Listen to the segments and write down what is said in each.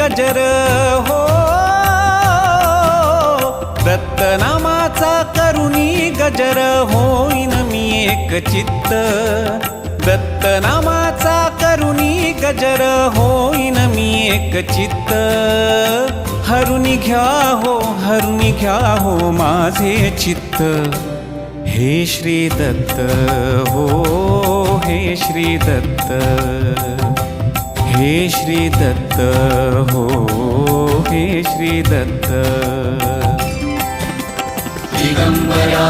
गजर हो, दत्तनामाचा करुणी गजर होईन मी एक चित्त, दत्तनामाचा करुणी गजर होईन मी एक चित्त. हरुनी घ्या हो माझे चित्त, हे श्री दत्त हो, हे श्री दत्त, हे श्री दत्त हो, हे श्री दत्त. दिगंबरा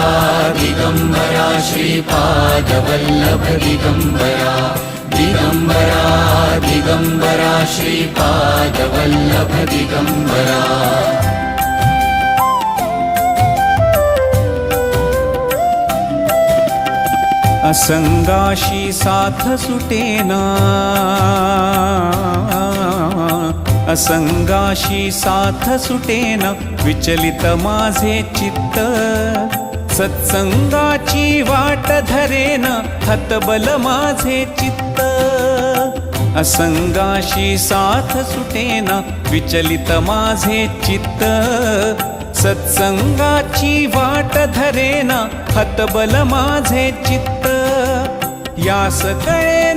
दिगंबरा श्रीपादवल्लभ दिगंबरा, दिगंबरा दिगंबरा श्रीपादवल्लभ दिगंबरा. असंगाशी साथ सुटेना, असंगाशी साथ सुटेना, विचलित माझे चित्त. सत्संगाची वाट धरेन, हतबल माझे चित्त. असंगाशी साथ सुटेना, विचलित माझे चित्त. सत्संगाची वाट धरेना, हतबल माझे चित्त. यास कळे